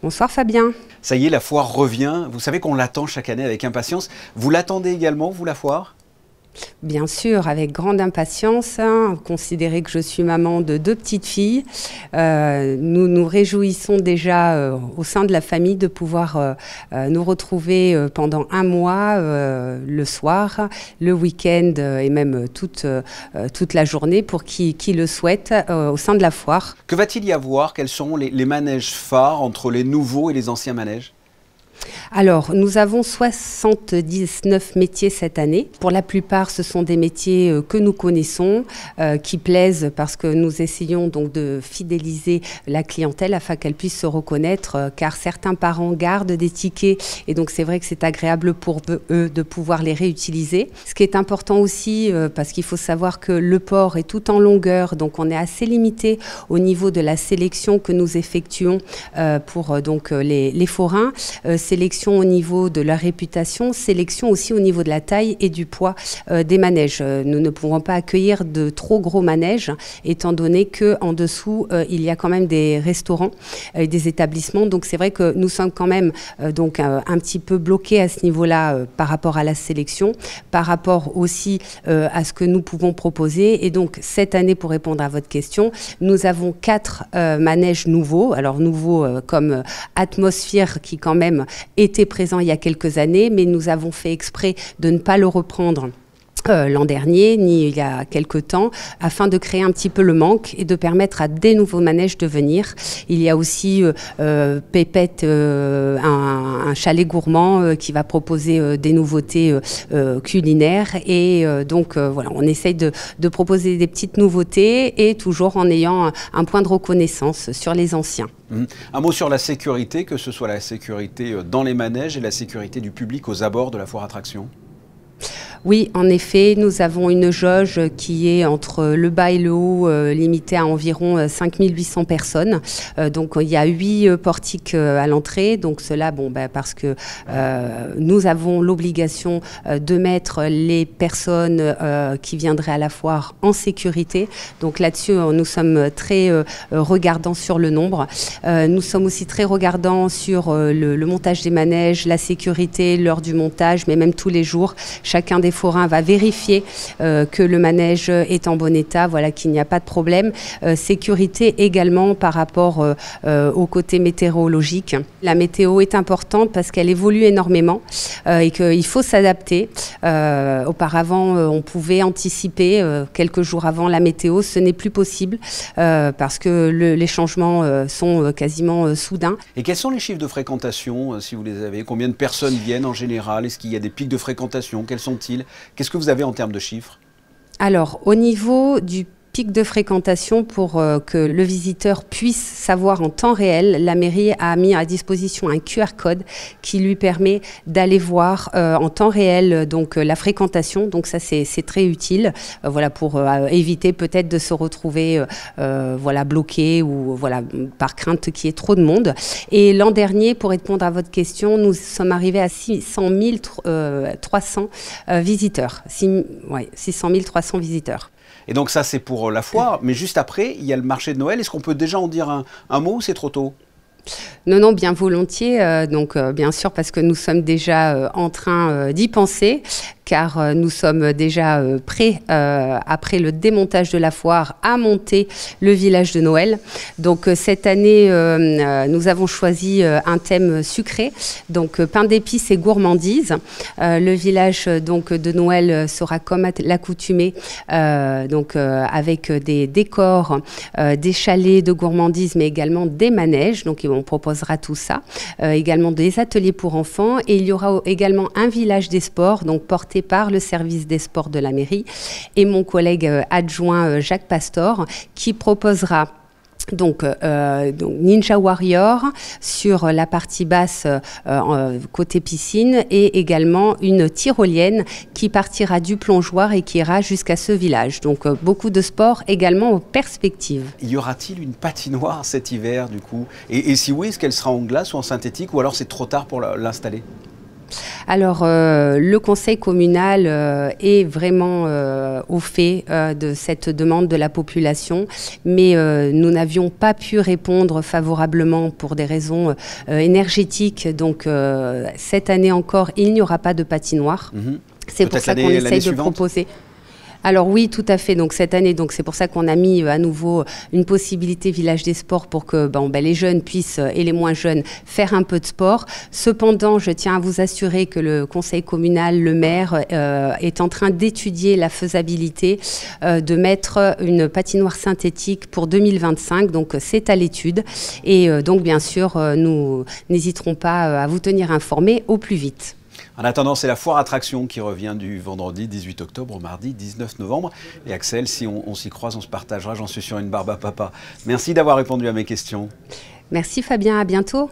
Bonsoir Fabien. Ça y est, la foire revient. Vous savez qu'on l'attend chaque année avec impatience. Vous l'attendez également, vous, la foire ? Bien sûr, avec grande impatience. Considérez que je suis maman de 2 petites filles. Nous nous réjouissons déjà au sein de la famille de pouvoir nous retrouver pendant un mois, le soir, le week-end et même toute la journée pour qui le souhaite au sein de la foire. Que va-t-il y avoir? Quels sont les manèges phares entre les nouveaux et les anciens manèges? Alors, nous avons 79 métiers cette année. Pour la plupart, ce sont des métiers que nous connaissons, qui plaisent parce que nous essayons donc de fidéliser la clientèle afin qu'elle puisse se reconnaître, car certains parents gardent des tickets et donc c'est vrai que c'est agréable pour eux de pouvoir les réutiliser. Ce qui est important aussi, parce qu'il faut savoir que le port est tout en longueur, donc on est assez limité au niveau de la sélection que nous effectuons pour donc les forains. Sélection au niveau de leur réputation, sélection aussi au niveau de la taille et du poids des manèges. Nous ne pouvons pas accueillir de trop gros manèges, étant donné qu'en dessous, il y a quand même des restaurants et des établissements. Donc c'est vrai que nous sommes quand même donc un petit peu bloqués à ce niveau-là par rapport à la sélection, par rapport aussi à ce que nous pouvons proposer. Et donc cette année, pour répondre à votre question, nous avons 4 manèges nouveaux. Alors nouveaux comme Atmosphère qui quand même était présent il y a quelques années, mais nous avons fait exprès de ne pas le reprendre l'an dernier, ni il y a quelques temps, afin de créer un petit peu le manque et de permettre à des nouveaux manèges de venir. Il y a aussi Pépette, un chalet gourmand qui va proposer des nouveautés culinaires. Et donc voilà, on essaye de proposer des petites nouveautés et toujours en ayant un point de reconnaissance sur les anciens. Un mot sur la sécurité, que ce soit la sécurité dans les manèges et la sécurité du public aux abords de la foire attraction. Oui, en effet, nous avons une jauge qui est entre le bas et le haut, limitée à environ 5800 personnes. Donc il y a 8 portiques à l'entrée. Donc cela, parce que nous avons l'obligation de mettre les personnes qui viendraient à la foire en sécurité. Donc là-dessus, nous sommes très regardants sur le nombre. Nous sommes aussi très regardants sur le montage des manèges, la sécurité, l'heure du montage, mais même tous les jours. Chacun des forains va vérifier que le manège est en bon état, voilà, qu'il n'y a pas de problème. Sécurité également par rapport au côté météorologique. La météo est importante parce qu'elle évolue énormément et qu'il faut s'adapter. Auparavant, on pouvait anticiper quelques jours avant la météo. Ce n'est plus possible parce que les changements sont quasiment soudains. Et quels sont les chiffres de fréquentation, si vous les avez? Combien de personnes viennent en général? Est-ce qu'il y a des pics de fréquentation? Quels sont-ils? Qu'est-ce que vous avez en termes de chiffres? Alors, au niveau du pic de fréquentation, pour que le visiteur puisse savoir en temps réel, la mairie a mis à disposition un QR code qui lui permet d'aller voir en temps réel donc la fréquentation. Donc ça c'est très utile, voilà, pour éviter peut-être de se retrouver voilà, bloqué ou voilà, par crainte qu'il y ait trop de monde. Et l'an dernier, pour répondre à votre question, nous sommes arrivés à 600 300 visiteurs. 600 300 visiteurs. Et donc ça c'est pour la foire, mais juste après il y a le marché de Noël. Est-ce qu'on peut déjà en dire un mot ou c'est trop tôt? Non, bien volontiers. Bien sûr, parce que nous sommes déjà en train d'y penser, car nous sommes déjà prêts, après le démontage de la foire, à monter le village de Noël. Donc cette année, nous avons choisi un thème sucré, donc pain d'épices et gourmandise. Le village donc de Noël sera comme l'accoutumée, avec des décors, des chalets de gourmandise, mais également des manèges. Donc on proposera tout ça, également des ateliers pour enfants, et il y aura également un village des sports, donc porté par le service des sports de la mairie et mon collègue adjoint Jacques Pastor, qui proposera donc Ninja Warrior sur la partie basse côté piscine, et également une tyrolienne qui partira du plongeoir et qui ira jusqu'à ce village. Donc beaucoup de sports également en perspective. Y aura-t-il une patinoire cet hiver du coup? Et si oui, est-ce qu'elle sera en glace ou en synthétique, ou alors c'est trop tard pour l'installer? Alors, le conseil communal est vraiment au fait de cette demande de la population, mais nous n'avions pas pu répondre favorablement pour des raisons énergétiques. Donc, cette année encore, il n'y aura pas de patinoire. C'est pour ça qu'on essaye de proposer. Alors oui, tout à fait. Donc cette année, c'est pour ça qu'on a mis à nouveau une possibilité village des sports pour que les jeunes puissent et les moins jeunes faire un peu de sport. Cependant, je tiens à vous assurer que le conseil communal, le maire, est en train d'étudier la faisabilité de mettre une patinoire synthétique pour 2025. Donc c'est à l'étude et donc bien sûr, nous n'hésiterons pas à vous tenir informés au plus vite. En attendant, c'est la foire attraction qui revient du vendredi 18 octobre au mardi 19 novembre. Et Axel, si on s'y croise, on se partagera, j'en suis sûr, une barbe à papa. Merci d'avoir répondu à mes questions. Merci Fabien, à bientôt.